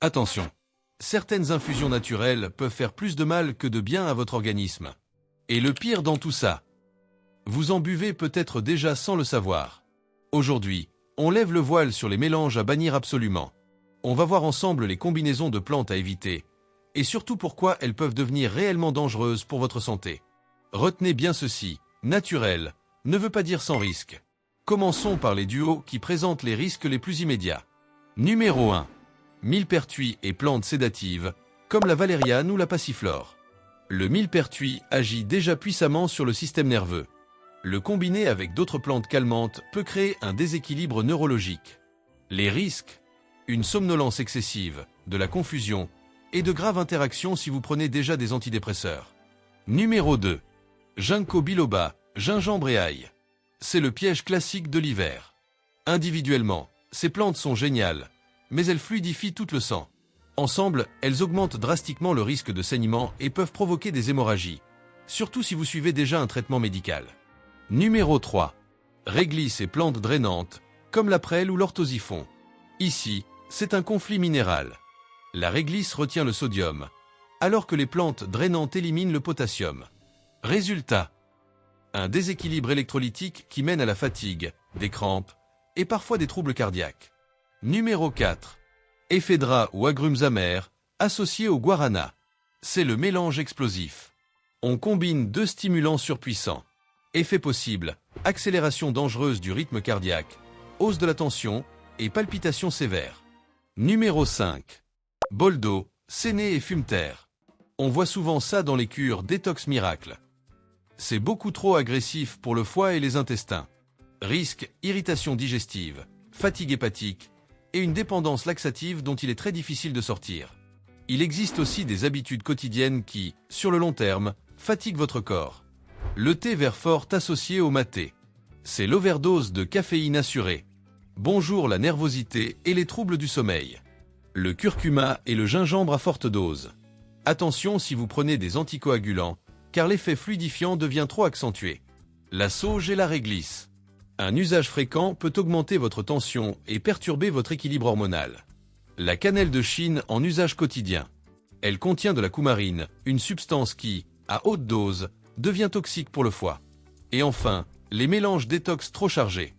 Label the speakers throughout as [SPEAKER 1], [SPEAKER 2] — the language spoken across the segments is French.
[SPEAKER 1] Attention, certaines infusions naturelles peuvent faire plus de mal que de bien à votre organisme. Et le pire dans tout ça, vous en buvez peut-être déjà sans le savoir. Aujourd'hui, on lève le voile sur les mélanges à bannir absolument. On va voir ensemble les combinaisons de plantes à éviter, et surtout pourquoi elles peuvent devenir réellement dangereuses pour votre santé. Retenez bien ceci, naturel ne veut pas dire sans risque. Commençons par les duos qui présentent les risques les plus immédiats. Numéro 1. Millepertuis et plantes sédatives, comme la valériane ou la passiflore. Le millepertuis agit déjà puissamment sur le système nerveux. Le combiner avec d'autres plantes calmantes peut créer un déséquilibre neurologique. Les risques: une somnolence excessive, de la confusion et de graves interactions si vous prenez déjà des antidépresseurs. Numéro 2. Ginkgo biloba, gingembre et ail. C'est le piège classique de l'hiver. Individuellement, ces plantes sont géniales, mais elles fluidifient tout le sang. Ensemble, elles augmentent drastiquement le risque de saignement et peuvent provoquer des hémorragies, surtout si vous suivez déjà un traitement médical. Numéro 3. Réglisse et plantes drainantes, comme la prêle ou l'orthosiphon. Ici, c'est un conflit minéral. La réglisse retient le sodium, alors que les plantes drainantes éliminent le potassium. Résultat: un déséquilibre électrolytique qui mène à la fatigue, des crampes et parfois des troubles cardiaques. Numéro 4. Éphédra ou agrumes amers, associés au guarana. C'est le mélange explosif. On combine deux stimulants surpuissants. Effet possible: accélération dangereuse du rythme cardiaque, hausse de la tension et palpitations sévères. Numéro 5. Bol d'eau, séné et fumeterre. On voit souvent ça dans les cures détox miracle. C'est beaucoup trop agressif pour le foie et les intestins. Risque: irritation digestive, fatigue hépatique et une dépendance laxative dont il est très difficile de sortir. Il existe aussi des habitudes quotidiennes qui, sur le long terme, fatiguent votre corps. Le thé vert fort associé au maté. C'est l'overdose de caféine assurée. Bonjour la nervosité et les troubles du sommeil. Le curcuma et le gingembre à forte dose. Attention si vous prenez des anticoagulants, car l'effet fluidifiant devient trop accentué. La sauge et la réglisse. Un usage fréquent peut augmenter votre tension et perturber votre équilibre hormonal. La cannelle de Chine en usage quotidien. Elle contient de la coumarine, une substance qui, à haute dose, devient toxique pour le foie. Et enfin, les mélanges détox trop chargés.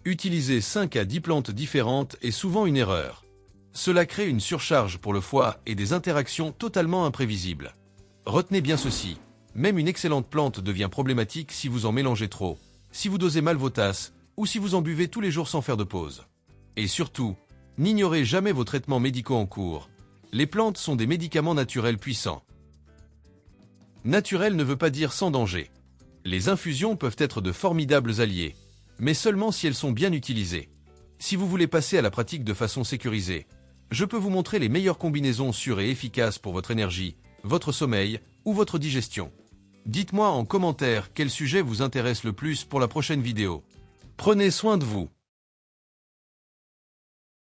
[SPEAKER 1] Utiliser 5 à 10 plantes différentes est souvent une erreur. Cela crée une surcharge pour le foie et des interactions totalement imprévisibles. Retenez bien ceci, même une excellente plante devient problématique si vous en mélangez trop, si vous dosez mal vos tasses, ou si vous en buvez tous les jours sans faire de pause. Et surtout, n'ignorez jamais vos traitements médicaux en cours. Les plantes sont des médicaments naturels puissants. Naturel ne veut pas dire sans danger. Les infusions peuvent être de formidables alliés, mais seulement si elles sont bien utilisées. Si vous voulez passer à la pratique de façon sécurisée, je peux vous montrer les meilleures combinaisons sûres et efficaces pour votre énergie, votre sommeil ou votre digestion. Dites-moi en commentaire quel sujet vous intéresse le plus pour la prochaine vidéo. Prenez soin de vous.